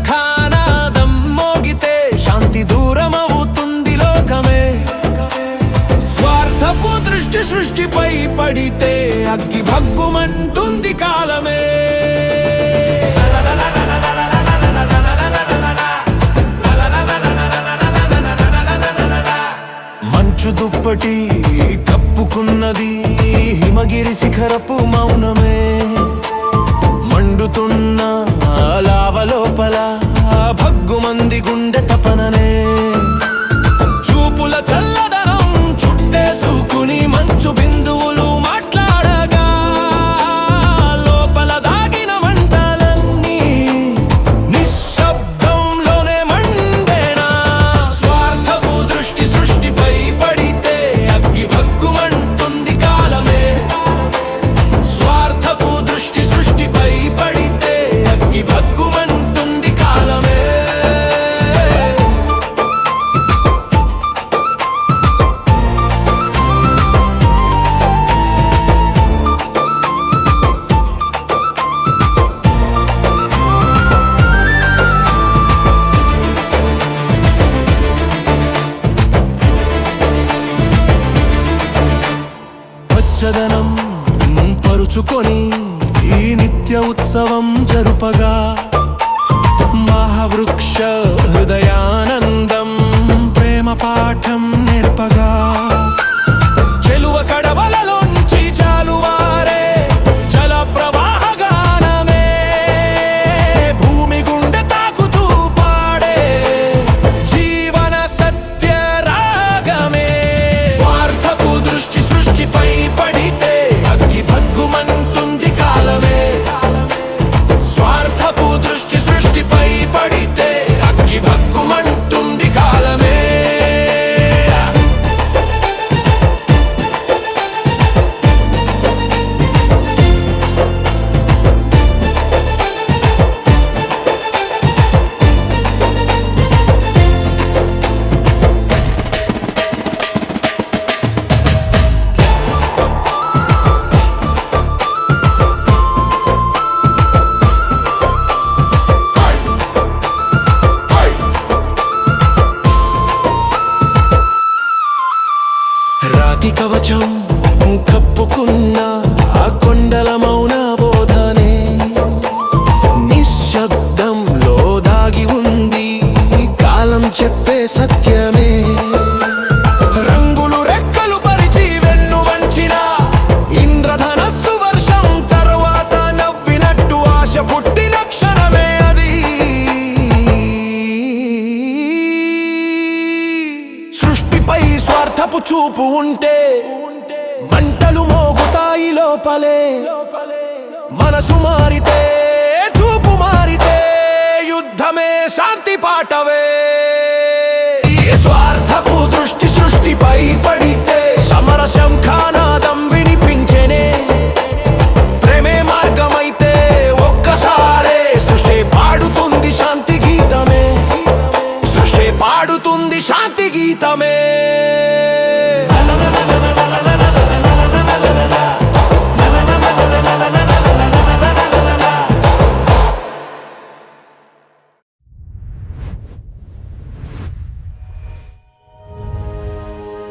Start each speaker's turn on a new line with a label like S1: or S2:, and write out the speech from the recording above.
S1: శంఖానాదం మోగితే శాంతి దూరమవుతుంది లోకమే. స్వార్థపు దృష్టి సృష్టిపై పడితే అగ్గి భగ్గుమంటుంది కాలమే. మంచు దుప్పటి కప్పుకున్నది హిమగిరి శిఖరపు మౌనమే. మండుతున్న లావ లోపల భగ్గుమంది గుండె తపననే. చూపుల చల్లదనం చుట్టేసుకుని మంచు బిందువులు మాట్లాడగా లోపల దాగిన మంటలన్నీ నిశ్శబ్దంలోనే మండేనా. స్వార్థపు దృష్టి సృష్టిపై పడితే అగ్గి భగ్గుమంటుంది కాలమే. స్వార్థపు దృష్టి సృష్టిపై పడితే అగ్గి భగ్గుమంటుంది కాలమే. పచ్చదనం పరుచుకొని ఈ నిత్య ఉత్సవం జరుపగా మహావృక్ష హృదయానందం ప్రేమ పాఠం నేర్పగా చెలువ కడవలలోంచి జాలువారే జల ప్రవాహ గానమే. భూమి గుండె తాకుతూ పాడే జీవన సత్య రాగమే. స్వార్థపు దృష్టి సృష్టిపై పడితే అగ్గి భగ్గుమంటుంది కాలమే. స్వార్థపు దృష్టి సృష్టిపై పడితే అగ్గి భగ్గుమంటుంది కాలమే. రాతి కవచం కప్పుకున్న ఆ కొండల మౌన బోధనే. నిశ్శబ్దంలో దాగి ఉంది కాలం చెప్పే సత్యమే. రంగులు రెక్కలు పరిచి వెన్ను వంచిన ఇంద్రధనస్సు వర్షం తర్వాత నవ్వినట్టు ఆశ పుట్టిన క్షణమే అది. సృష్టిపై స్వార్థపు చూపు ఉంటే మంటలు మోగుతాయి లోపలే. మనసు మారితే చూపు మారితే యుద్ధమే శాంతి పాటవే. ఈ స్వార్థపు దృష్టి సృష్టిపై